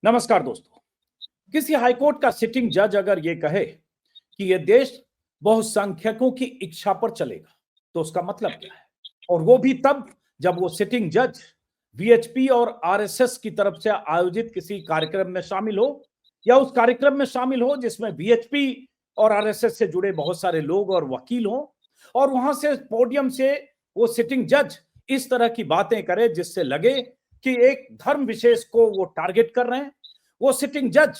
नमस्कार दोस्तों। किसी हाईकोर्ट का सिटिंग जज अगर ये कहे कि ये देश बहुसंख्यकों की इच्छा पर चलेगा तो उसका मतलब क्या है? और वो भी तब जब वो सिटिंग जज वीएचपी और आरएसएस की तरफ से आयोजित किसी कार्यक्रम में शामिल हो या उस कार्यक्रम में शामिल हो जिसमें वीएचपी और आरएसएस से जुड़े बहुत सारे लोग और वकील हो और वहां से पोडियम से वो सिटिंग जज इस तरह की बातें करे जिससे लगे कि एक धर्म विशेष को वो टारगेट कर रहे हैं। वो सिटिंग जज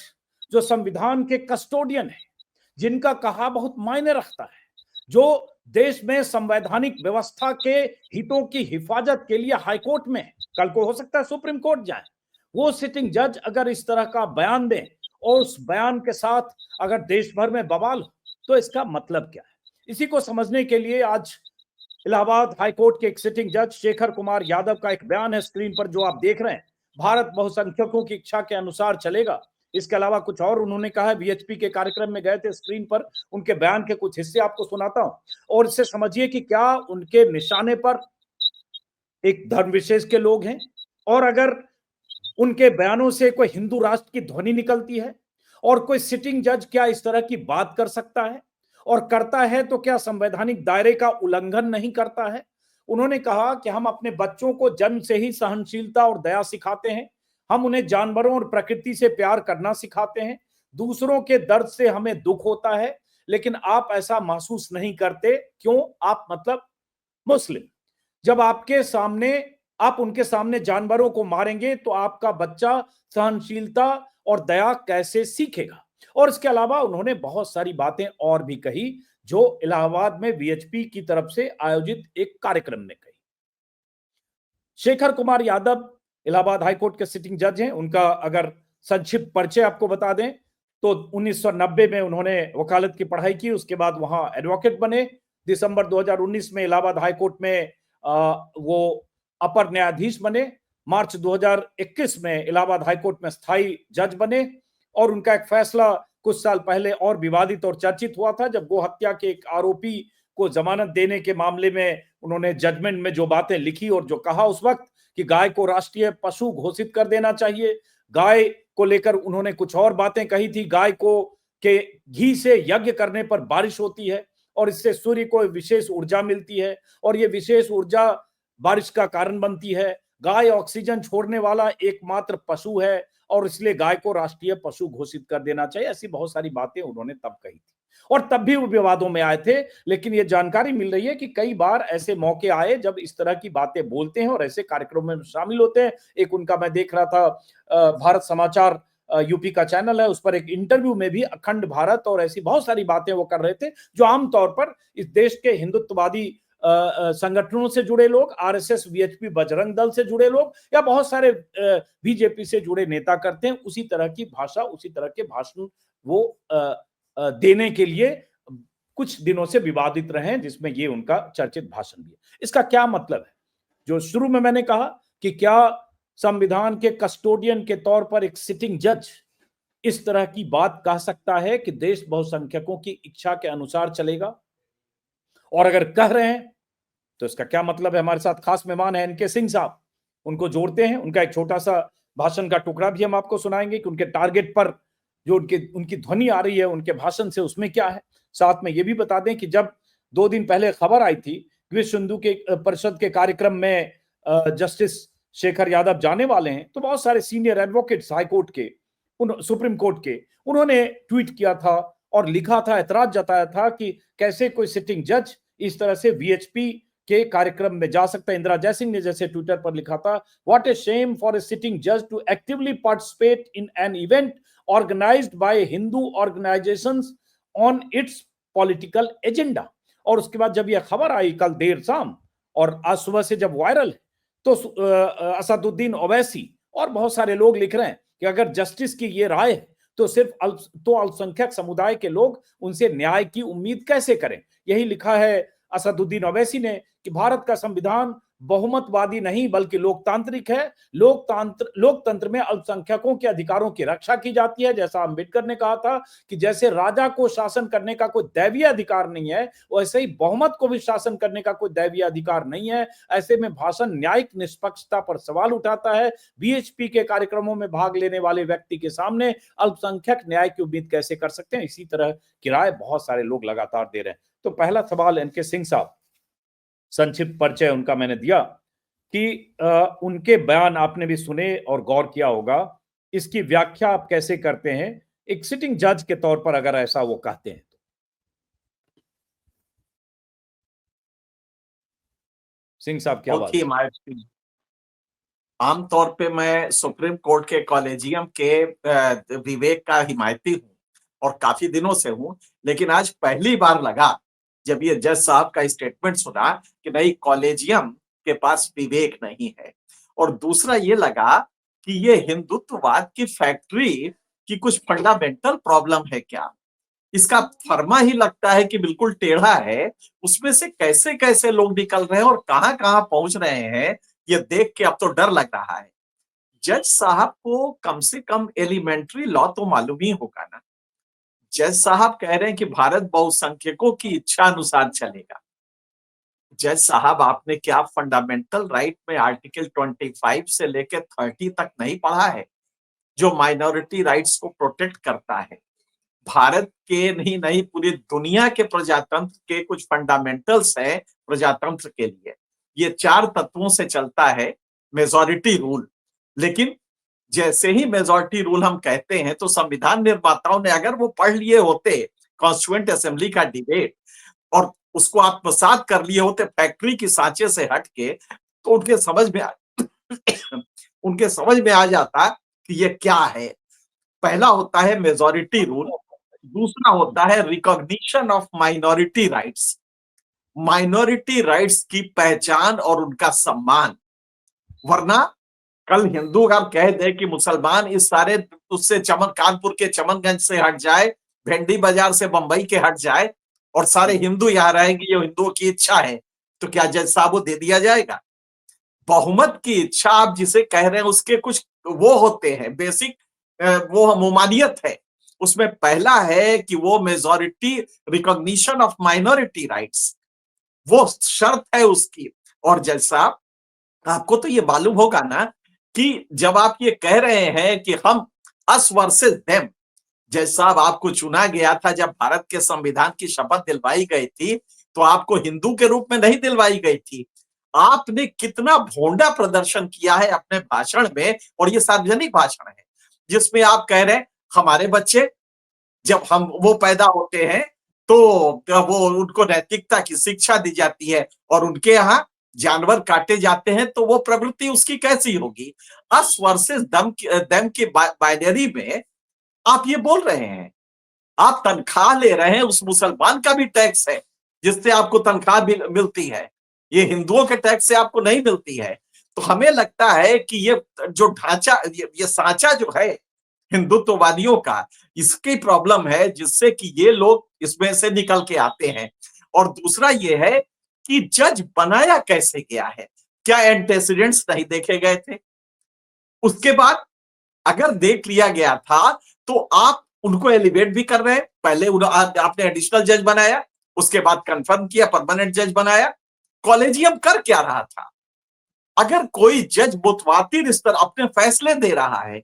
जो संविधान के कस्टोडियन है, जिनका कहा बहुत मायने रखता है, जो देश में संवैधानिक व्यवस्था के हितों की हिफाजत के लिए हाईकोर्ट में, कल को हो सकता है सुप्रीम कोर्ट जाए, वो सिटिंग जज अगर इस तरह का बयान दें और उस बयान के साथ अगर देश भर में बवाल हो तो इसका मतलब क्या है? इसी को समझने के लिए आज इलाहाबाद हाईकोर्ट के एक सिटिंग जज शेखर कुमार यादव का एक बयान है स्क्रीन पर जो आप देख रहे हैं। भारत बहुसंख्यकों की इच्छा के अनुसार चलेगा। इसके अलावा कुछ और उन्होंने कहा है। वीएचपी के कार्यक्रम में गए थे, स्क्रीन पर उनके बयान के कुछ हिस्से आपको सुनाता हूं और इससे समझिए कि क्या उनके निशाने पर एक धर्म विशेष के लोग हैं और अगर उनके बयानों से कोई हिंदू राष्ट्र की ध्वनि निकलती है और कोई सिटिंग जज क्या इस तरह की बात कर सकता है और करता है तो क्या संवैधानिक दायरे का उल्लंघन नहीं करता है? उन्होंने कहा कि हम अपने बच्चों को जन्म से ही सहनशीलता और दया सिखाते हैं। हम उन्हें जानवरों और प्रकृति से प्यार करना सिखाते हैं। दूसरों के दर्द से हमें दुख होता है, लेकिन आप ऐसा महसूस नहीं करते। क्यों? आप मतलब मुस्लिम। जब आपके सामने आप उनके सामने जानवरों को मारेंगे तो आपका बच्चा सहनशीलता और दया कैसे सीखेगा? और इसके अलावा उन्होंने बहुत सारी बातें और भी कही जो इलाहाबाद में वीएचपी की तरफ से आयोजित एक कार्यक्रम में कही। शेखर कुमार यादव इलाहाबाद हाईकोर्ट के सिटिंग जज हैं। उनका अगर संक्षिप्त परिचय आपको बता दें तो 1990 में उन्होंने वकालत की पढ़ाई की, उसके बाद वहां एडवोकेट बने। दिसंबर 2019 में इलाहाबाद हाईकोर्ट में वो अपर न्यायाधीश बने। मार्च 2021 में इलाहाबाद हाईकोर्ट में स्थायी जज बने और उनका एक फैसला कुछ साल पहले और विवादित और चर्चित हुआ था जब गो हत्या के एक आरोपी को जमानत देने के मामले में उन्होंने जजमेंट में जो बातें लिखी और जो कहा उस वक्त कि गाय को राष्ट्रीय पशु घोषित कर देना चाहिए। गाय को लेकर उन्होंने कुछ और बातें कही थी। गाय को के घी से यज्ञ करने पर बारिश होती है और इससे सूर्य को विशेष ऊर्जा मिलती है और ये विशेष ऊर्जा बारिश का कारण बनती है। गाय ऑक्सीजन छोड़ने वाला एकमात्र पशु है और इसलिए गाय को राष्ट्रीय पशु घोषित कर देना चाहिए। ऐसी बहुत सारी बातें उन्होंने तब कही थी और तब भी वो विवादों में आए थे। लेकिन ये जानकारी मिल रही है कि कई बार ऐसे मौके आए जब इस तरह की बातें बोलते हैं और ऐसे कार्यक्रमों में शामिल होते हैं। एक उनका मैं देख रहा था भारत समाचार यूपी का चैनल है, उस पर एक इंटरव्यू में भी अखंड भारत और ऐसी बहुत सारी बातें वो कर रहे थे जो आमतौर पर इस देश के हिंदुत्ववादी संगठनों से जुड़े लोग, आरएसएस, वीएचपी, बजरंग दल से जुड़े लोग या बहुत सारे बीजेपी से जुड़े नेता करते हैं। उसी तरह की भाषा, उसी तरह के भाषण वो देने के लिए कुछ दिनों से विवादित रहे हैं, जिसमें ये उनका चर्चित भाषण भी है। इसका क्या मतलब है? जो शुरू में मैंने कहा कि क्या संविधान के कस्टोडियन के तौर पर एक सिटिंग जज इस तरह की बात कह सकता है कि देश बहुसंख्यकों की इच्छा के अनुसार चलेगा? और अगर कह रहे हैं तो इसका क्या मतलब है? हमारे साथ खास मेहमान है एनके सिंह साहब, उनको जोड़ते हैं। उनका एक छोटा सा भाषण का टुकड़ा भी हम आपको सुनाएंगे कि उनके टारगेट पर जो उनकी ध्वनि आ रही है उनके भाषण से, उसमें क्या है। साथ में ये भी बता दें कि जब 2 दिन पहले खबर आई थी विश्व हिंदू के परिषद के कार्यक्रम में जस्टिस शेखर यादव जाने वाले हैं, तो बहुत सारे सीनियर एडवोकेट्स हाईकोर्ट के, सुप्रीम कोर्ट के, उन्होंने ट्वीट किया था और लिखा था, ऐतराज जताया था कि कैसे कोई सिटिंग जज इस तरह से वीएचपी के कार्यक्रम में जा सकता है। इंदिरा जयसिंह ने जैसे ट्विटर पर लिखा था, what a shame for a sitting जज to actively participate in an event organised by Hindu organisations on its political agenda. और उसके बाद जब यह खबर आई कल देर शाम और आज सुबह से जब वायरल है, तो असदुद्दीन ओवैसी और बहुत सारे लोग लिख रहे हैं कि अगर जस्टिस की ये राय है तो सिर्फ अल्पसंख्यक समुदाय के लोग उनसे न्याय की उम्मीद कैसे करें। यही लिखा है असदुद्दीन ओवैसी ने कि भारत का संविधान बहुमतवादी नहीं बल्कि लोकतांत्रिक है। लोकतंत्र में अल्पसंख्यकों के अधिकारों की रक्षा की जाती है। जैसा अम्बेडकर ने कहा था कि जैसे राजा को शासन करने का कोई दैवीय अधिकार नहीं है, वैसे ही बहुमत को भी शासन करने का कोई दैवीय अधिकार नहीं है। ऐसे में भाषण न्यायिक निष्पक्षता पर सवाल उठाता है। बीएचपी के कार्यक्रमों में भाग लेने वाले व्यक्ति के सामने अल्पसंख्यक न्याय की उम्मीद कैसे कर सकते हैं? इसी तरह की राय बहुत सारे लोग लगातार दे रहे हैं। तो पहला सवाल एनके सिंह साहब, संक्षिप्त परिचय उनका मैंने दिया कि उनके बयान आपने भी सुने और गौर किया होगा, इसकी व्याख्या आप कैसे करते हैं एक सिटिंग जज के तौर पर, अगर ऐसा वो कहते हैं तो? सिंह साहब क्या बात? आमतौर पे मैं सुप्रीम कोर्ट के कॉलेजियम के विवेक का हिमायती हूँ और काफी दिनों से हूँ, लेकिन आज पहली बार लगा जब ये जज साहब का स्टेटमेंट सुना कि नहीं, कॉलेजियम के पास विवेक नहीं है। और दूसरा ये लगा कि ये हिंदुत्ववाद की फैक्ट्री की कुछ फंडामेंटल प्रॉब्लम है क्या? इसका फर्मा ही लगता है कि बिल्कुल टेढ़ा है। उसमें से कैसे कैसे लोग निकल रहे हैं और कहां कहां पहुंच रहे हैं, ये देख के अब तो डर लग रहा है। जज साहब को कम से कम एलिमेंट्री लॉ तो मालूम ही होगा ना। जज साहब कह रहे हैं कि भारत बहुसंख्यकों की इच्छा अनुसार चलेगा। जज साहब, आपने क्या फंडामेंटल राइट में आर्टिकल 25 से लेकर 30 तक नहीं पढ़ा है, जो माइनॉरिटी राइट्स को प्रोटेक्ट करता है? भारत के नहीं पूरी दुनिया के प्रजातंत्र के कुछ फंडामेंटल्स हैं प्रजातंत्र के लिए। ये 4 तत्वों से चलता है मेजॉरिटी रूल। लेकिन जैसे ही मेजॉरिटी रूल हम कहते हैं तो संविधान निर्माताओं ने अगर वो पढ़ लिए होते कॉन्स्टिट्यूएंट असेंबली का डिबेट और उसको आत्मसात कर लिए होते फैक्ट्री की सांचे से हट के, तो उनके समझ में आ जाता कि ये क्या है। पहला होता है मेजॉरिटी रूल, दूसरा होता है recognition of minority rights. Minority rights की पहचान और उनका सम्मान। वरना कल हिंदू अगर कह दे कि मुसलमान इस सारे उससे कानपुर के चमनगंज से हट जाए, भेंडी बाजार से बंबई के हट जाए और सारे हिंदू यहाँ रहेंगे, ये हिंदुओं की इच्छा है, तो क्या जज साहब वो दे दिया जाएगा? बहुमत की इच्छा आप जिसे कह रहे हैं उसके कुछ वो होते हैं बेसिक, वो ममानियत है उसमें। पहला है कि वो majority recognition of minority rights, वो शर्त है उसकी। और जज साहब, आपको तो ये मालूम होगा ना कि जब आप ये कह रहे हैं कि हम अस वर्सेस देम, जज साहब आपको चुना गया था जब भारत के संविधान की शपथ दिलवाई गई थी, तो आपको हिंदू के रूप में नहीं दिलवाई गई थी। आपने कितना भोंडा प्रदर्शन किया है अपने भाषण में, और ये सार्वजनिक भाषण है जिसमें आप कह रहे हैं हमारे बच्चे जब वो पैदा होते हैं तो वो उनको नैतिकता की शिक्षा दी जाती है, और उनके यहाँ जानवर काटे जाते हैं तो वो प्रवृत्ति उसकी कैसी होगी? अस वर्सेस दम की बाइनरी में आप ये बोल रहे हैं। आप तनख्वाह ले रहे हैं, उस मुसलमान का भी टैक्स है जिससे आपको तनख्वाह मिलती है, ये हिंदुओं के टैक्स से आपको नहीं मिलती है। तो हमें लगता है कि ये जो ढांचा, ये सांचा जो है हिंदुत्ववादियों का, इसकी प्रॉब्लम है जिससे कि ये लोग इसमें से निकल के आते हैं। और दूसरा ये है कि जज बनाया कैसे गया है, क्या एंटेसिडेंट्स नहीं देखे गए थे? उसके बाद अगर देख लिया गया था तो आप उनको एलिवेट भी कर रहे हैं। पहले आपने एडिशनल जज बनाया, उसके बाद कंफर्म किया, परमानेंट जज बनाया। कॉलेजियम कर क्या रहा था? अगर कोई जज मुतवातिर इस तरह अपने फैसले दे रहा है,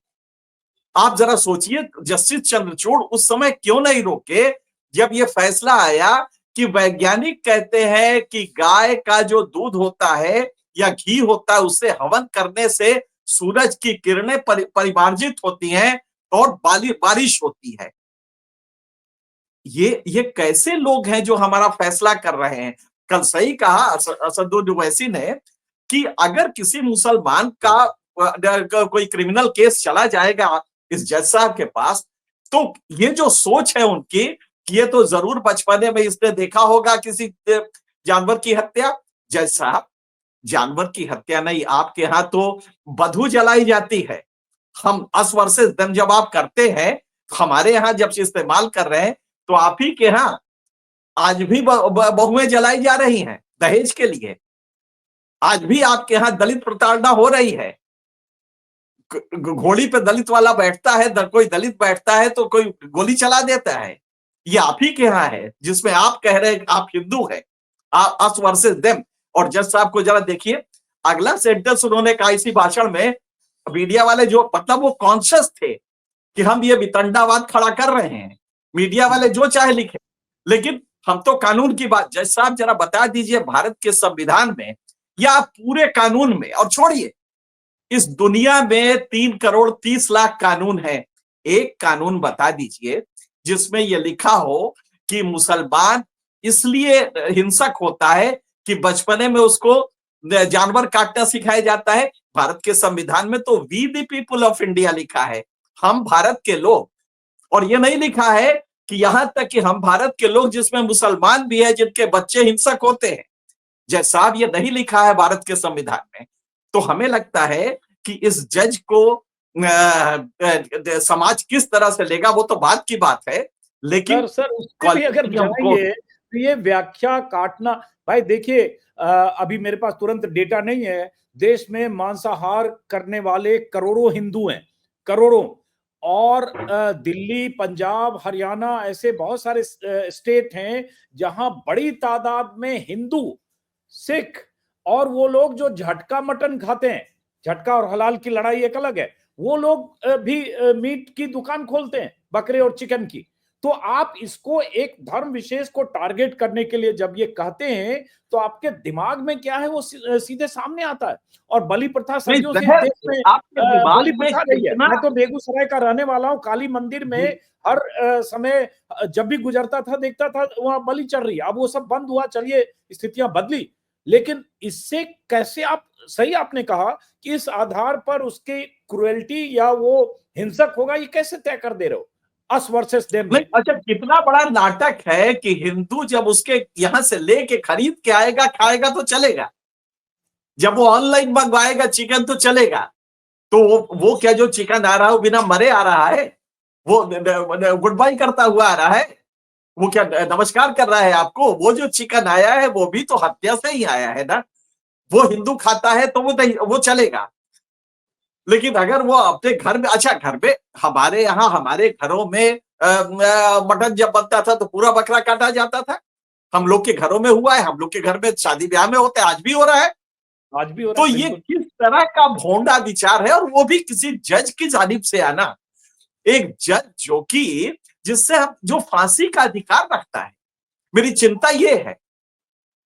आप जरा सोचिए जस्टिस चंद्रचूड़ उस समय क्यों नहीं रोके जब यह फैसला आया कि वैज्ञानिक कहते हैं कि गाय का जो दूध होता है या घी होता है, उसे हवन करने से सूरज की किरणें परिमार्जित होती हैं और बारिश होती है। ये कैसे लोग हैं जो हमारा फैसला कर रहे हैं? कल सही कहा असदुद्दीन ओवैसी ने कि अगर किसी मुसलमान का कोई क्रिमिनल केस चला जाएगा इस जज साहब के पास, तो ये जो सोच है उनकी कि ये तो जरूर बचपने में इसने देखा होगा किसी जानवर की हत्या। जज साहब, जानवर की हत्या नहीं, आपके यहाँ तो बधू जलाई जाती है। हम अस वर्सेस दम जब आप करते हैं, हमारे यहाँ जब इस्तेमाल कर रहे हैं, तो आप ही के यहाँ आज भी बहुएं जलाई जा रही हैं दहेज के लिए। आज भी आपके यहाँ दलित प्रताड़ना हो रही है। घोड़ी पे दलित वाला बैठता है, कोई दलित बैठता है तो कोई गोली चला देता है। ये आप ही के यहाँ है, जिसमें आप कह रहे हैं आप हिंदू है, अस वर्सेस देम। और जज साहब को जरा देखिए, अगला सेंटेंस उन्होंने कहा इसी भाषण में, मीडिया वाले जो मतलब वो कॉन्शियस थे कि हम ये वितंडावाद खड़ा कर रहे हैं, मीडिया वाले जो चाहे लिखे, लेकिन हम तो कानून की बात। जज साहब जरा बता दीजिए, भारत के संविधान में या पूरे कानून में, और छोड़िए इस दुनिया में 3 करोड़ 30 लाख कानून है, एक कानून बता दीजिए जिसमें यह लिखा हो कि मुसलमान इसलिए हिंसक होता है कि बचपने में उसको जानवर काटना सिखाया जाता है। भारत के संविधान में तो we the people of India लिखा है, हम भारत के लोग। और ये नहीं लिखा है कि यहां तक कि हम भारत के लोग, जिसमें मुसलमान भी है, जिनके बच्चे हिंसक होते हैं। जज साहब, ये नहीं लिखा है भारत के संविधान में। तो हमें लगता है कि इस जज को समाज किस तरह से लेगा वो तो बात की बात है, लेकिन सर उससे भी अगर जाएंगे तो ये व्याख्या काटना, भाई देखिए अभी मेरे पास तुरंत डेटा नहीं है, देश में मांसाहार करने वाले करोड़ों हिंदू हैं, करोड़ों। और दिल्ली, पंजाब, हरियाणा, ऐसे बहुत सारे स्टेट हैं जहां बड़ी तादाद में हिंदू, सिख, और वो लोग जो झटका मटन खाते हैं, झटका और हलाल की लड़ाई एक अलग है, वो लोग भी मीट की दुकान खोलते हैं, बकरे और चिकन की। तो आप इसको एक धर्म विशेष को टारगेट करने के लिए जब ये कहते हैं तो आपके दिमाग में क्या है वो सीधे सामने आता है। और बलि प्रथा सदियों से देश में बलि प्रथा रही है। मैं तो बेगूसराय का रहने वाला हूँ, काली मंदिर में हर समय जब भी गुजरता था देखता था वहां बलि चल रही है। अब वो सब बंद हुआ, चलिए स्थितियां बदली, लेकिन इससे कैसे आप, सही आपने कहा कि इस आधार पर उसकी क्रुएल्टी या वो हिंसक होगा, ये कैसे तय कर दे रहे हो अस वर्सेस देम में? अच्छा, कितना बड़ा नाटक है कि हिंदू जब उसके यहां से लेके खरीद के आएगा, खाएगा तो चलेगा, जब वो ऑनलाइन मंगवाएगा चिकन तो चलेगा। तो वो क्या जो चिकन आ रहा है वो बिना मरे आ रहा है, वो गुड बाय करता हुआ आ रहा है, वो क्या नमस्कार कर रहा है आपको? वो जो चिकन आया है वो भी तो हत्या से ही आया है ना। वो हिंदू खाता है तो वो चलेगा। लेकिन अगर वो अपने घर में, अच्छा घर में, हमारे यहाँ हमारे घरों में मटन जब बनता था तो पूरा बकरा काटा जाता था। हम लोग के घरों में हुआ है, हम लोग के घर में शादी ब्याह में होता है, आज भी हो रहा है। आज भी हो रहा तो है, ये किस तरह का भोंडा विचार है, और वो भी किसी जज की जानिब से आना। एक जज जो कि जिससे हम, जो फांसी का अधिकार रखता है। मेरी चिंता ये है,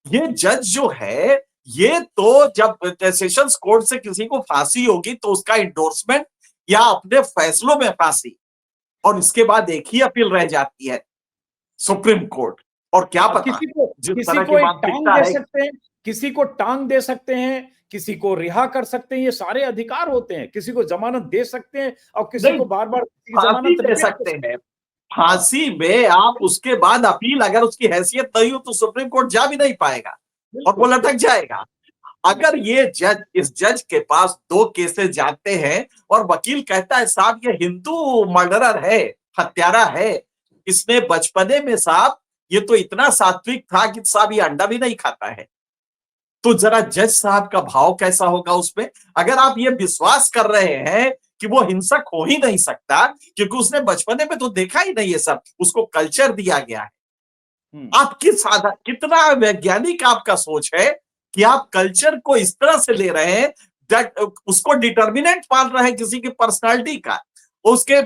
ये जज जो है, ये तो जब सेशंस कोर्ट से किसी को फांसी होगी तो उसका इंडोर्समेंट या अपने फैसलों में फांसी, और इसके बाद एक ही अपील रह जाती है, सुप्रीम कोर्ट। और क्या पता किसी को एक टांग दे सकते हैं, किसी को टांग दे सकते हैं, किसी को रिहा कर सकते हैं, ये सारे अधिकार होते हैं। किसी को जमानत दे सकते हैं और किसी को बार बार फांसी दे सकते हैं। फांसी में आप उसके बाद अपील, अगर उसकी हैसियत नहीं हो तो सुप्रीम कोर्ट जा भी नहीं पाएगा और वो लटक जाएगा। अगर ये जज, इस जज के पास 2 केसेस जाते हैं और वकील कहता है साहब ये हिंदू मर्डरर है, हत्यारा है, इसने बचपने में साहब ये तो इतना सात्विक था कि साहब ये अंडा भी नहीं खाता है, तो जरा जज साहब का भाव कैसा होगा उसमें। अगर आप ये विश्वास कर रहे हैं कि वो हिंसक हो ही नहीं सकता क्योंकि उसने बचपने में तो देखा ही नहीं ये सब, उसको कल्चर दिया गया है। आप कितना वैज्ञानिक आपका सोच है कि आप कल्चर को इस तरह से ले रहे हैं, दैट उसको डिटर्मिनेंट मान रहे हैं किसी की पर्सनालिटी का, उसके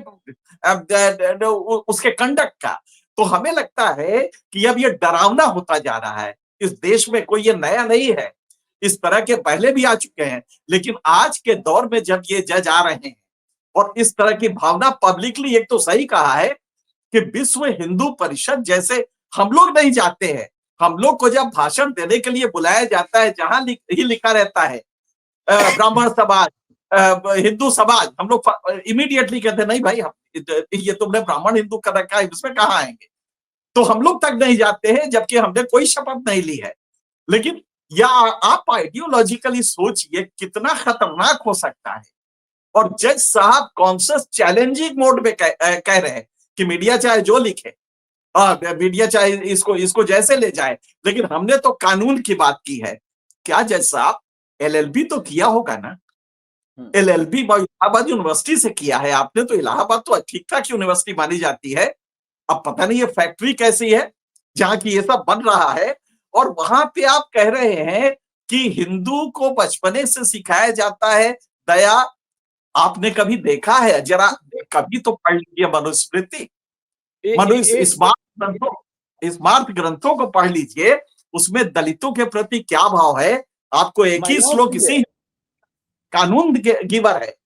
कंडक्ट का। तो हमें लगता है कि अब ये डरावना होता जा रहा है इस देश में। कोई ये नया नहीं है, इस तरह के पहले भी आ चुके हैं, लेकिन आज के दौर में जब ये जज आ रहे हैं और इस तरह की भावना पब्लिकली, एक तो सही कहा है कि विश्व हिंदू परिषद जैसे हम लोग नहीं जाते हैं, हम लोग को जब भाषण देने के लिए बुलाया जाता है जहां ही लिखा रहता है ब्राह्मण समाज, हिंदू समाज, हम लोग इमीडिएटली कहते हैं नहीं भाई, ये तुमने ब्राह्मण हिंदू कर रखा है, इसमें कहाँ आएंगे। तो हम लोग तक नहीं जाते हैं जबकि हमने कोई शपथ नहीं ली है। लेकिन या आप आइडियोलॉजिकली सोचिए कितना खतरनाक हो सकता है। और जज साहब कॉन्शियस चैलेंजिंग मोड में कह रहे हैं कि मीडिया चाहे जो लिखे, मीडिया चाहे इसको जैसे ले जाए, लेकिन हमने तो कानून की बात की है। क्या जज साहब एलएलबी तो किया होगा ना, हम्म। एलएलबी इलाहाबाद यूनिवर्सिटी से किया है आपने, तो इलाहाबाद तो ठीक ठाक यूनिवर्सिटी मानी जाती है। अब पता नहीं ये फैक्ट्री कैसी है जहां की ये सब बन रहा है, और वहां पे आप कह रहे हैं कि हिंदू को बचपने से सिखाया जाता है दया। आपने कभी देखा है? जरा कभी तो पढ़ लीजिए मनुस्मृति, स्मार्त ग्रंथों को पढ़ लीजिए, उसमें दलितों के प्रति क्या भाव है। आपको एक ही श्लोक इसी कानून गिवर है,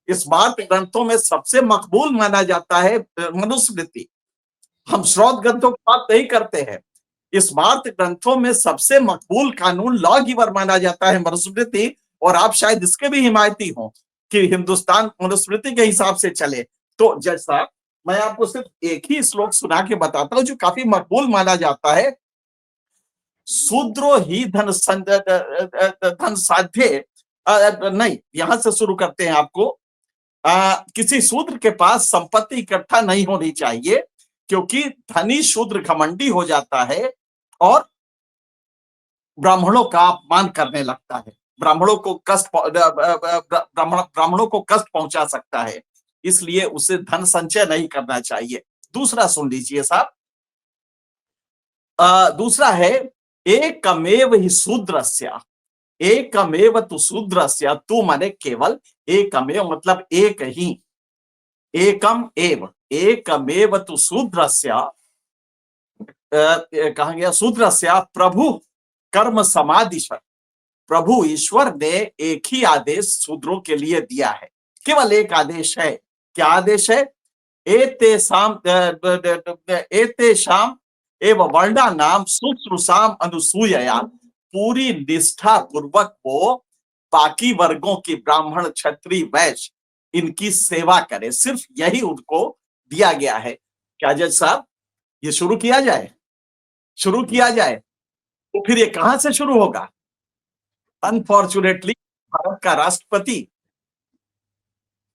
स्मार्त ग्रंथों में सबसे मकबूल माना जाता है मनुस्मृति। हम श्रौत ग्रंथों की बात नहीं करते हैं, स्मार्त ग्रंथों में सबसे मकबूल कानून लॉ गिवर माना जाता है मनुस्मृति। और आप शायद इसके भी हिमायती हो कि हिंदुस्तान मनुस्मृति के हिसाब से चले। तो जज साहब, मैं आपको सिर्फ एक ही श्लोक सुना के बताता हूं जो काफी मकबूल माना जाता है। शूद्रो ही धन साध्य, नहीं, यहां से शुरू करते हैं आपको। किसी शूद्र के पास संपत्ति इकट्ठा नहीं होनी चाहिए, क्योंकि धनी शूद्र घमंडी हो जाता है और ब्राह्मणों का अपमान करने लगता है, ब्राह्मणों को कष्ट पहुंचा सकता है, इसलिए उसे धन संचय नहीं करना चाहिए। दूसरा सुन लीजिए साहब, दूसरा है एकमेव ही शूद्रस्य, एकमेव तु शूद्रस्य, तू माने केवल, एकमेव मतलब एक ही, एकम एव, एकमेव तु शूद्रस्य, कहा गया शूद्रस्य प्रभु कर्म समादिश, प्रभु ईश्वर ने एक ही आदेश शूद्रों के लिए दिया है, केवल एक आदेश है। क्या आदेश है? एतेषाम एव वर्णानाम शुश्रूषाम अनुसूयया, पूरी निष्ठा पूर्वक वो बाकी वर्गों की ब्राह्मण क्षत्रिय वैश्य इनकी सेवा करे, सिर्फ यही उनको दिया गया है। क्या जज साहब, ये शुरू किया जाए, शुरू किया जाए, तो फिर ये कहां से शुरू होगा? अनफॉर्चुनेटली भारत का राष्ट्रपति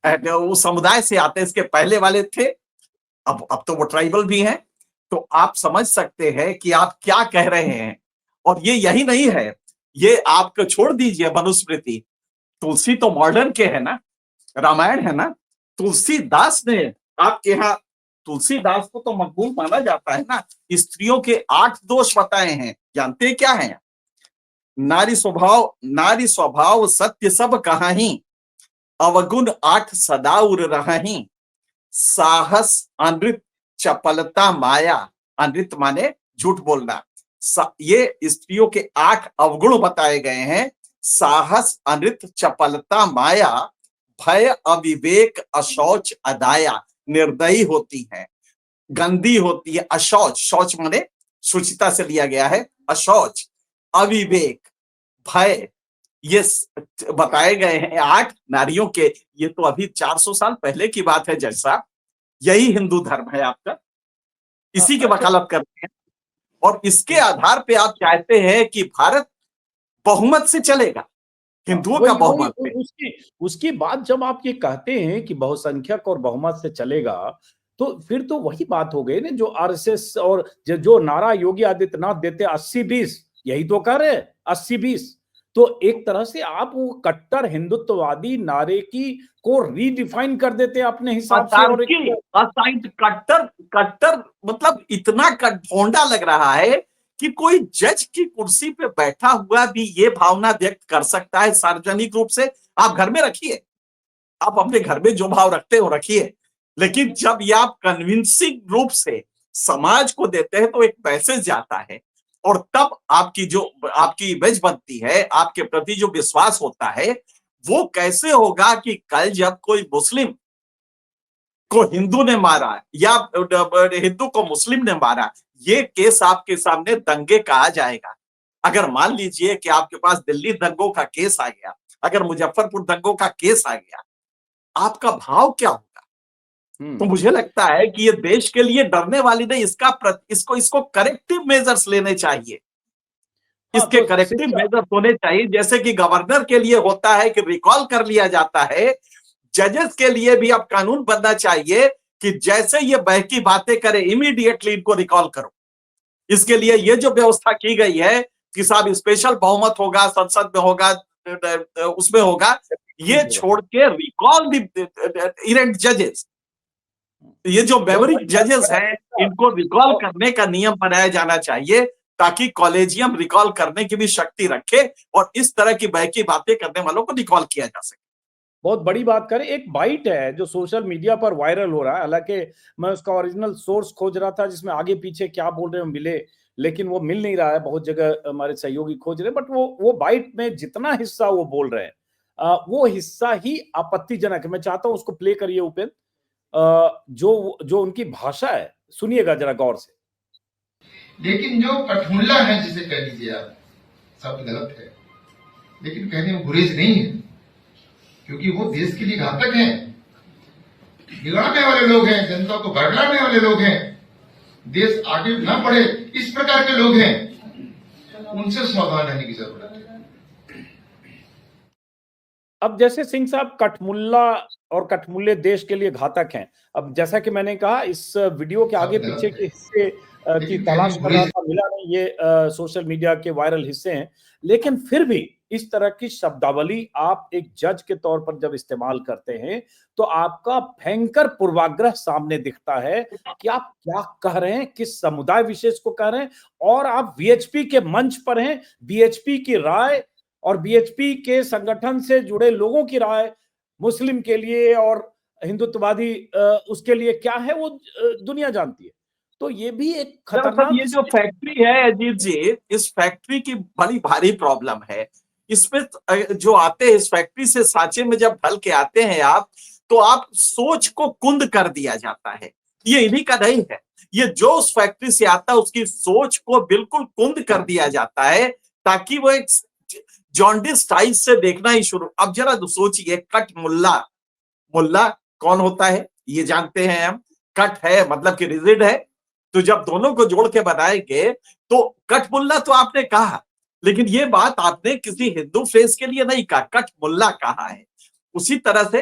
उस समुदाय से आते, इसके पहले वाले थे, अब तो वो ट्राइबल भी हैं। तो आप समझ सकते हैं कि आप क्या कह रहे हैं। और ये यही नहीं है, ये आपको छोड़ दीजिए मनुस्मृति, तुलसी तो मॉडर्न के है ना, रामायण है ना, तुलसीदास ने आपके यहाँ, तुलसीदास को तो मकबूल माना जाता है ना, स्त्रियों के 8 दोष बताए हैं, जानते क्या है? नारी स्वभाव सत्य सब कहाही, अवगुण 8 सदा उर रही, साहस अनृत चपलता माया, अनृत माने झूठ बोलना, ये स्त्रियों के 8 अवगुण बताए गए हैं। साहस अनृत चपलता माया, भय अविवेक अशौच अदाया, निर्दयी होती है, गंदी होती है, अशौच, शौच माने शुचिता से लिया गया है, अशौच, अविवेक, भय, ये बताए गए हैं 8 नारियों के। ये तो अभी 400 साल पहले की बात है जज साहब, यही हिंदू धर्म है आपका, इसी के वकालत करते हैं। और इसके आधार पे आप चाहते हैं कि भारत बहुमत से चलेगा, हिंदुओं का बहुमत पे। उसकी बात जब आप ये कहते हैं कि बहुसंख्यक और बहुमत से चलेगा, तो फिर तो वही बात हो गई ना जो आरएसएस और जो नारा योगी आदित्यनाथ देते 80-20, यही तो कर रहे 80-20। तो एक तरह से आप वो कट्टर हिंदुत्ववादी नारे की को रीडिफाइन कर देते हैं अपने हिसाब से। और कट्टर मतलब इतना कटभोंडा लग रहा है कि कोई जज की कुर्सी पे बैठा हुआ भी ये भावना व्यक्त कर सकता है सार्वजनिक रूप से। आप घर में रखिए, आप अपने घर में जो भाव रखते हो रखिए, लेकिन जब ये आप कन्विंसिंग रूप से समाज को देते हैं तो एक मैसेज जाता है, और तब आपकी इमेज बनती है, आपके प्रति जो विश्वास होता है वो कैसे होगा कि कल जब कोई मुस्लिम को हिंदू ने मारा या हिंदू को मुस्लिम ने मारा, ये केस आपके सामने दंगे का आ जाएगा। अगर मान लीजिए कि आपके पास दिल्ली दंगों का केस आ गया, अगर मुजफ्फरपुर दंगों का केस आ गया, आपका भाव क्या होगा? तो मुझे लगता है कि ये देश के लिए डरने वाली नहीं, इसको करेक्टिव मेजर्स लेने चाहिए, इसके करेक्टिव मेजर्स होने चाहिए, जैसे कि गवर्नर के लिए होता है कि रिकॉल कर लिया जाता है, जजेस के लिए भी अब कानून बनना चाहिए कि जैसे ये बहकी बातें करे इमीडिएटली इनको रिकॉल करो। इसके लिए ये जो व्यवस्था की गई है कि साहब स्पेशल बहुमत होगा, संसद में होगा, उसमें होगा, ये छोड़ के रिकॉल द इरेंट जजेस, ये जो बहुत मेमोरी बड़ी बात जजेस है। हैं इनको रिकॉल करने का नियम बनाया जाना चाहिए, ताकि कॉलेजियम रिकॉल करने की भी शक्ति रखे और इस तरह की बहकी बातें करने वालों को रिकॉल किया जा सके। बहुत बड़ी बात करें, एक बाइट है जो सोशल मीडिया पर वायरल हो रहा है, हालांकि मैं उसका ओरिजिनल सोर्स खोज रहा था जिसमें आगे पीछे क्या बोल रहे हो मिले, लेकिन वो मिल नहीं रहा है। बहुत जगह हमारे सहयोगी खोज रहे हैं, बट वो बाइट में जितना हिस्सा वो बोल रहे हैं वो हिस्सा ही आपत्तिजनक है। मैं चाहता हूं उसको प्ले करिए उपेंद्र, जो जो उनकी भाषा है, सुनिएगा जरा गौर से। लेकिन जो कठमुल्ला है, जिसे कह लीजिए आप, शब्द गलत है लेकिन कहने में गुरेज नहीं है, क्योंकि वो देश के लिए घातक हैं, बिगाड़ने वाले लोग हैं, जनता को भड़काने वाले लोग हैं, देश आगे न बढ़े इस प्रकार के लोग हैं, उनसे सावधान रहने की जरूरत है। अब जैसे सिंह साहब, कठमुल्ला और कठमुल्ले देश के लिए घातक हैं। अब जैसा कि मैंने कहा, इस वीडियो के आगे पीछे के हिस्से की तलाश कर रहा था, मिला नहीं। ये सोशल मीडिया के वायरल हिस्से हैं, लेकिन फिर भी इस तरह की शब्दावली आप एक जज के तौर पर जब इस्तेमाल करते हैं तो आपका भयंकर पूर्वाग्रह सामने दिखता है कि आप क्या कह रहे हैं, किस समुदाय विशेष को कह रहे हैं। और आप बीएचपी के मंच पर हैं, बीएचपी की राय और बीएचपी के संगठन से जुड़े लोगों की राय मुस्लिम के लिए और हिंदुत्ववादी उसके लिए क्या है वो दुनिया जानती है। तो ये भी एक दरअसल खतरनाक ये जो फैक्ट्री है अजीत जी, इस फैक्ट्री की बड़ी भारी प्रॉब्लम है। इसमें जो आते हैं इस फैक्ट्री से, सांचे में जब ढल के आते हैं आप, तो आप सोच को कुंद कर दिया जाता है। ये इन्हीं का नहीं है, ये जो उस फैक्ट्री से आता है उसकी सोच को बिल्कुल कुंद कर दिया जाता है, ताकि वो एक जॉन्डिस स्टाइल से देखना ही शुरू। अब जरा सोचिए, कट मुल्ला, मुल्ला कौन होता है ये जानते हैं हम, कट है मतलब कि रिजिड है, तो जब दोनों को जोड़ के बनाएंगे तो कट मुल्ला तो आपने कहा, लेकिन ये बात आपने किसी हिंदू फेस के लिए नहीं कहा, कट मुल्ला कहा है। उसी तरह से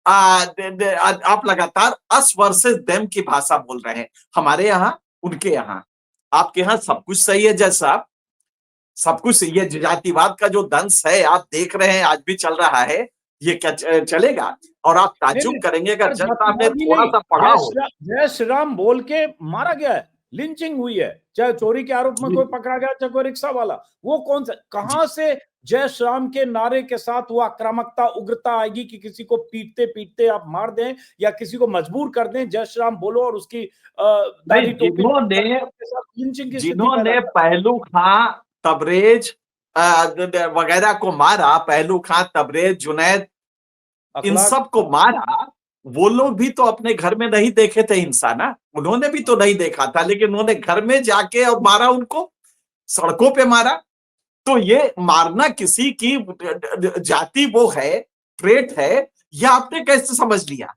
आप लगातार अस वर्सेस देम की भाषा बोल रहे हैं, हमारे यहाँ उनके यहाँ। आपके यहाँ सब कुछ सही है जज साहब, सब कुछ सही है। जातिवाद का जो दंश है आप देख रहे हैं आज भी चल रहा है, ये क्या चलेगा? और आप नहीं, ताज्जुब नहीं, करेंगे अगर पर जज साहब ने जातिवाद ही थोड़ा नहीं, सा पढ़ा हो। जय श्री राम बोल के मारा गया है, लिंचिंग हुई है, चाहे चोरी के आरोप में जी कोई पकड़ा गया, चाहे कोई रिक्शा वाला। वो कौन सा, जी कहां से जय श्री राम के नारे के साथ वो आक्रामकता, उग्रता आएगी कि किसी को पीटते पीटते आप मार दें या किसी को मजबूर कर दें जय श्री राम बोलो और उसकी नहीं, दाढ़ी टोपी के साथ लिंचिंग की स्थिति पैदा जिन्होंने कर। पहलू खां, तबरेज वगैरह को मारा, पहलू खां, तबरेज, जुनैद, इन अखलाक सब को मारा, वो लोग भी तो अपने घर में नहीं देखे थे हिंसा ना, उन्होंने भी तो नहीं देखा था, लेकिन उन्होंने घर में जाके और मारा, उनको सड़कों पे मारा। तो ये मारना किसी की जाति वो है, ट्रेट है, यह आपने कैसे समझ लिया?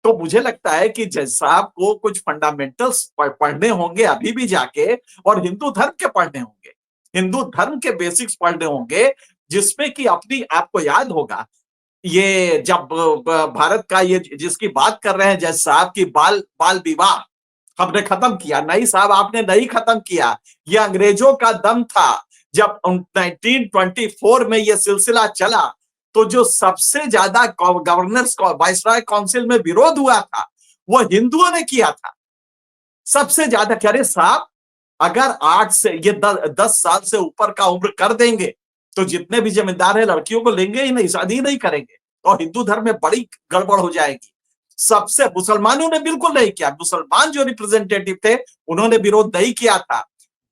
तो मुझे लगता है कि जज साहब को कुछ फंडामेंटल्स पढ़ने होंगे अभी भी जाके, और हिंदू धर्म के पढ़ने होंगे, हिंदू धर्म के बेसिक्स पढ़ने होंगे, जिसमें कि अपनी, आपको याद होगा ये जब भारत का ये जिसकी बात कर रहे हैं जज साहब की बाल विवाह हमने खत्म किया, नहीं साहब आपने नहीं खत्म किया, ये अंग्रेजों का दम था। जब 1924 में ये सिलसिला चला तो जो सबसे ज्यादा गवर्नर्स वाइसराय काउंसिल में विरोध हुआ था वो हिंदुओं ने किया था सबसे ज्यादा। कह रहे साहब अगर 8 से ये 10 साल से ऊपर का उम्र कर देंगे तो जितने भी जमींदार है लड़कियों को लेंगे ही नहीं, शादी नहीं करेंगे, और हिंदू धर्म में बड़ी गड़बड़ हो जाएगी। सबसे मुसलमानों ने बिल्कुल नहीं किया, मुसलमान जो रिप्रेजेंटेटिव थे उन्होंने विरोध नहीं किया था।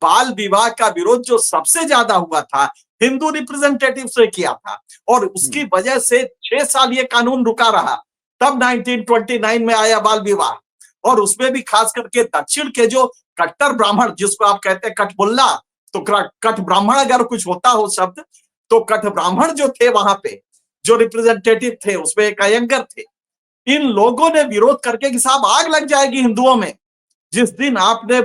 बाल विवाह का विरोध जो सबसे ज्यादा हुआ था हिंदू रिप्रेजेंटेटिव से किया था, और उसकी वजह से 6 साल ये कानून रुका रहा। तब 1929 में आया बाल विवाह, और उसमें भी खास करके दक्षिण के जो कट्टर ब्राह्मण, जिसको आप कहते हैं कठमुल्ला, तो कठ ब्राह्मण अगर कुछ होता हो शब्द, तो कठ ब्राह्मण जो थे वहां पे जो रिप्रेजेंटेटिव थे उसमें एक अयंगर थे, इन लोगों ने विरोध करके कि साहब आग लग जाएगी हिंदुओं में जिस दिन आपने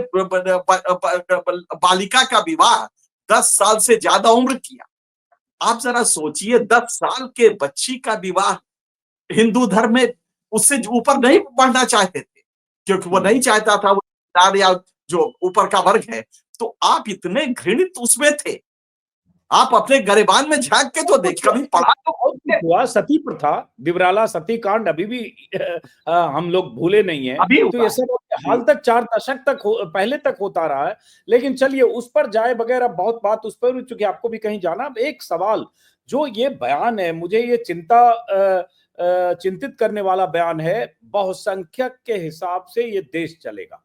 बालिका का विवाह 10 साल से ज्यादा उम्र किया। आप जरा सोचिए 10 साल के बच्ची का विवाह हिंदू धर्म में उससे ऊपर नहीं बढ़ना चाहते थे, क्योंकि वो नहीं चाहता था वो या जो ऊपर का वर्ग है। तो आप इतने घृणित उसमें थे, आप अपने गरेबान में झांक के तो देख, कभी पढ़ा तो हुआ सती प्रथा, दिवराला सती कांड अभी भी हम लोग भूले नहीं है। अभी तो ये सब हाल तक 4 दशक तक पहले तक होता रहा है। लेकिन चलिए उस पर जाए बगैर, अब बहुत बात उस पर, चूंकि आपको भी कहीं जाना। अब एक सवाल, जो ये बयान है, मुझे ये चिंतित करने वाला बयान है, बहुसंख्यक के हिसाब से ये देश चलेगा।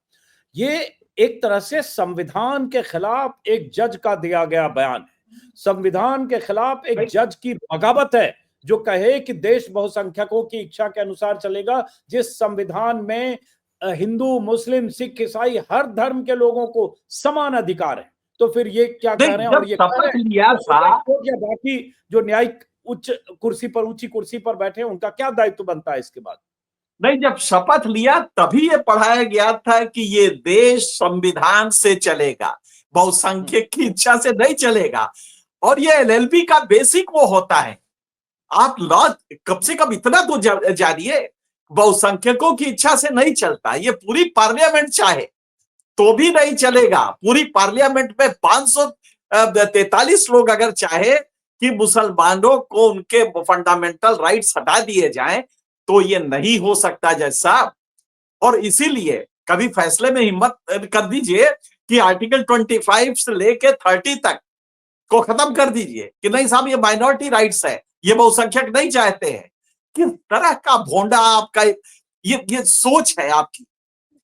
ये एक तरह से संविधान के खिलाफ एक जज का दिया गया बयान है। संविधान के खिलाफ एक जज की बगावत है जो कहे कि देश बहुसंख्यकों की इच्छा के अनुसार चलेगा, जिस संविधान में हिंदू, मुस्लिम, सिख, ईसाई हर धर्म के लोगों को समान अधिकार है। तो फिर ये क्या कह रहे हैं? और ये शपथ लिया था, या बाकी जो न्यायिक ऊंची कुर्सी पर बैठे हैं, उनका क्या दायित्व बनता है इसके बाद? नहीं, जब शपथ लिया तभी ये पढ़ाया गया था कि ये देश संविधान से चलेगा, बहुसंख्यक की इच्छा से नहीं चलेगा। और ये एलएलबी का बेसिक वो होता है, आप लॉ कम से कम इतना तो जानिए, बहुसंख्यकों की इच्छा से नहीं चलता। ये पूरी पार्लियामेंट चाहे तो भी नहीं चलेगा। पूरी पार्लियामेंट में 543 लोग अगर चाहे कि मुसलमानों को उनके फंडामेंटल राइट्स हटा दिए जाएं, तो ये नहीं हो सकता जज साहब। और इसीलिए कभी फैसले में हिम्मत कर दीजिए कि आर्टिकल 25 से लेके 30 तक को खत्म कर दीजिए कि नहीं साहब, ये माइनॉरिटी राइट्स है, ये बहुसंख्यक नहीं चाहते हैं। किस तरह का भोंडा आपका ये सोच है आपकी,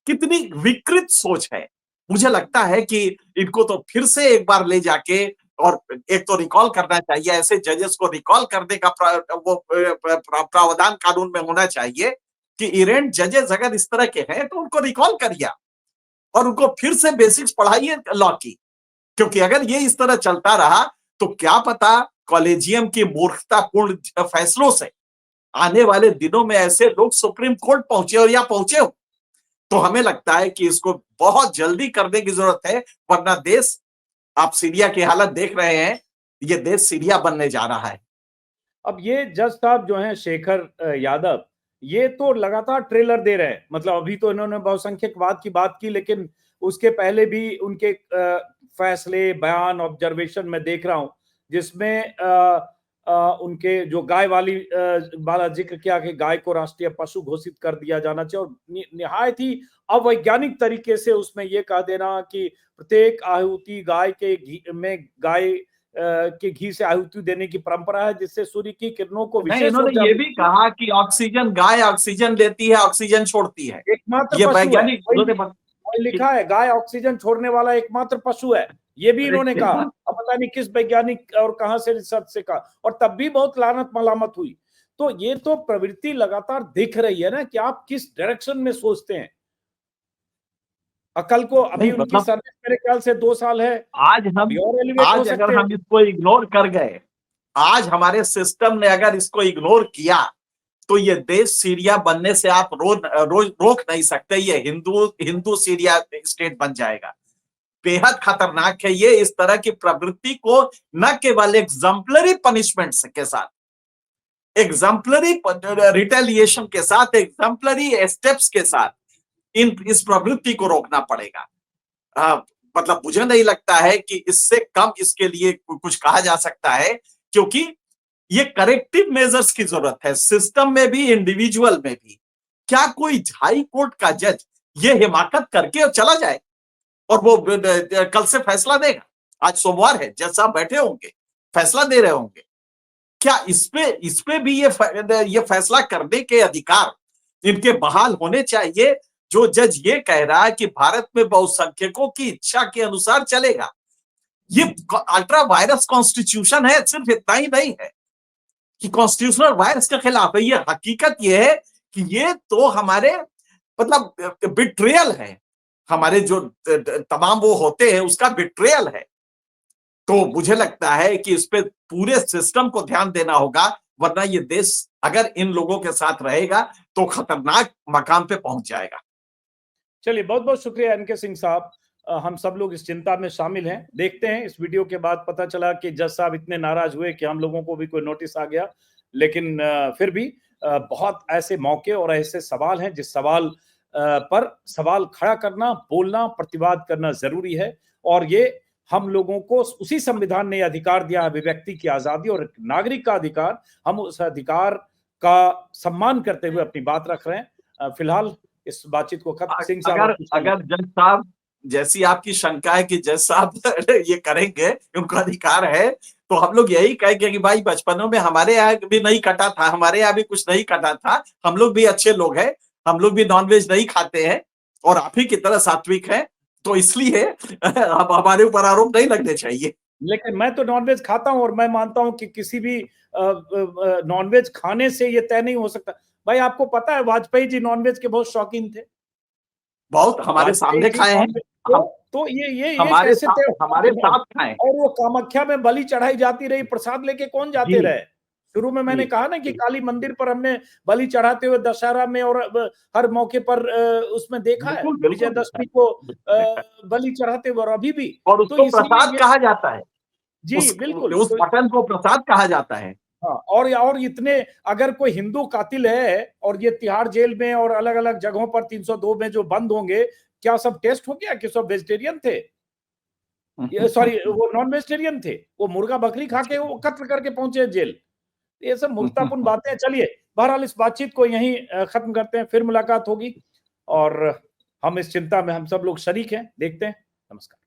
कितनी विकृत सोच है। मुझे लगता है कि इनको तो फिर से एक बार ले जाके, और एक तो रिकॉल करना चाहिए, ऐसे जजेस को रिकॉल करने का प्रावधान कानून में होना चाहिए कि इरेंट जजेस अगर इस तरह के हैं तो उनको रिकॉल करिए और उनको फिर से बेसिक्स पढ़ाइए लॉ की। क्योंकि अगर ये इस तरह चलता रहा तो क्या पता कॉलेजियम की मूर्खतापूर्ण फैसलों से आने वाले दिनों में ऐसे लोग सुप्रीम कोर्ट पहुंचे और या पहुंचे हो। तो हमें लगता है कि इसको बहुत जल्दी करने की जरूरत है, वरना देश, आप सीरिया की हालत देख रहे हैं, ये देश सीरिया बनने जा रहा है। अब ये जज साहब जो हैं शेखर यादव, ये तो लगातार ट्रेलर दे रहे हैं। मतलब अभी तो इन्होंने बहुसंख्यकवाद की बात की, लेकिन उसके पहले भी उनके फैसले, बयान, ऑब्जर्वेशन मैं देख रहा हूं, जिसमें उनके जो गाय वाला जिक्र किया कि गाय को राष्ट्रीय पशु घोषित कर दिया जाना चाहिए, और निहायत ही अवैज्ञानिक तरीके से उसमें यह कह देना कि प्रत्येक आहुति गाय के घी से आहुति देने की परंपरा है, जिससे सूर्य की किरणों को विशेष इन्होंने ये भी कहा कि गाय ऑक्सीजन लेती है, ऑक्सीजन छोड़ती है। एकमात्र ये पशु वैज्ञानिक लिखा है, गाय ऑक्सीजन छोड़ने वाला एकमात्र पशु है, ये भी इन्होंने कहा। अब पता नहीं किस वैज्ञानिक और कहां से रिसर्च से कहा, और तब भी बहुत लानत मलामत हुई। तो ये तो प्रवृत्ति लगातार दिख रही है ना कि आप किस डायरेक्शन में सोचते हैं। अकल को अभी उनकी सर्विस मेरे ख्याल से 2 साल है। आज अगर हम इसको इग्नोर कर गए, आज हमारे सिस्टम ने अगर इसको इग्नोर किया, तो ये देश सीरिया बनने से आप रोक नहीं सकते। ये हिंदू सीरिया स्टेट बन जाएगा। बेहद खतरनाक है ये। इस तरह की प्रवृत्ति को न केवल एग्जाम्पलरी पनिशमेंट के साथ, एग्जाम्पलरी रिटेलिएशन के साथ, एग्जाम्पलरी स्टेप्स के साथ इस प्रवृत्ति को रोकना पड़ेगा। मतलब मुझे नहीं लगता है कि इससे कम इसके लिए कुछ कहा जा सकता है, क्योंकि ये करेक्टिव मेजर्स की जरूरत है, सिस्टम में भी, इंडिविजुअल में भी। क्या कोई हाई कोर्ट का जज ये हिमाकत करके चला जाए और वो कल से फैसला देगा? आज सोमवार है, जज साहब बैठे होंगे, फैसला दे रहे होंगे। क्या इसपे भी ये फैसला करने के अधिकार इनके बहाल होने चाहिए? जो जज ये कह रहा है कि भारत में बहुसंख्यकों की इच्छा के अनुसार चलेगा, ये अल्ट्रा वायरस कॉन्स्टिट्यूशन है। सिर्फ इतना ही नहीं है कि कॉन्स्टिट्यूशनल वायरस के खिलाफ है, ये हकीकत ये है कि ये तो हमारे मतलब बिट्रेयल है, हमारे जो तमाम वो होते हैं उसका बिट्रेयल है। तो मुझे लगता है कि इस पे पूरे सिस्टम को ध्यान देना होगा, वरना ये देश अगर इन लोगों के साथ रहेगा तो खतरनाक मकाम पे पहुंच जाएगा। चलिए, बहुत बहुत शुक्रिया एनके सिंह साहब। हम सब लोग इस चिंता में शामिल हैं। देखते हैं, इस वीडियो के बाद पता चला कि जज साहब इतने नाराज हुए कि हम लोगों को भी कोई नोटिस आ गया। लेकिन फिर भी बहुत ऐसे मौके और ऐसे सवाल हैं जिस सवाल पर सवाल खड़ा करना, बोलना, प्रतिवाद करना जरूरी है। और ये हम लोगों को उसी संविधान ने अधिकार दिया, अभिव्यक्ति की आजादी और नागरिक का अधिकार, हम उस अधिकार का सम्मान करते हुए अपनी बात रख रहे हैं। फिलहाल इस बातचीत को खत्म। सिंह साहब, अगर जज साहब जैसी आपकी शंका है कि जज साहब ये करेंगे, उनको अधिकार है, तो हम लोग यही कहेंगे कि भाई बचपनों में हमारे यहाँ भी नहीं कटा था, हमारे यहाँ भी कुछ नहीं कटा था, हम लोग भी अच्छे लोग हैं, हम लोग भी नॉनवेज नहीं खाते हैं और आप ही की तरह सात्विक हैं, तो इसलिए अब हमारे ऊपर आरोप नहीं लगने चाहिए। लेकिन मैं तो नॉनवेज खाता हूं और मैं मानता हूं कि किसी भी नॉनवेज खाने से ये तय नहीं हो सकता। भाई आपको पता है वाजपेयी जी नॉनवेज के बहुत शौकीन थे, बहुत हमारे सामने खाए हैं, तो ये हमारे कैसे तय होगा? हमारे साथ खाए। और वो कामाख्या में बलि चढ़ाई जाती रही, प्रसाद लेके कौन जाते रहे? शुरू में मैंने कहा ना कि काली मंदिर पर हमने बलि चढ़ाते हुए दशहरा में और हर मौके पर उसमें देखा है, विजयदशमी को बलि चढ़ाते हुए, और अभी भी। और उसको प्रसाद कहा जाता है जी बिल्कुल, उस मटन को प्रसाद कहा जाता है। हाँ, और इतने, अगर कोई हिंदू कातिल है और ये तिहाड़ जेल में और अलग अलग जगहों पर 302 में जो बंद होंगे, क्या सब टेस्ट हो गया कि सब वेजिटेरियन थे? सॉरी, वो नॉन वेजिटेरियन थे, वो मुर्गा बकरी खा के वो कत्ल करके पहुंचे जेल। ये सब मूर्खतापूर्ण बातें हैं। चलिए, बहरहाल इस बातचीत को यहीं खत्म करते हैं, फिर मुलाकात होगी और हम इस चिंता में हम सब लोग शरीक हैं। देखते हैं। नमस्कार।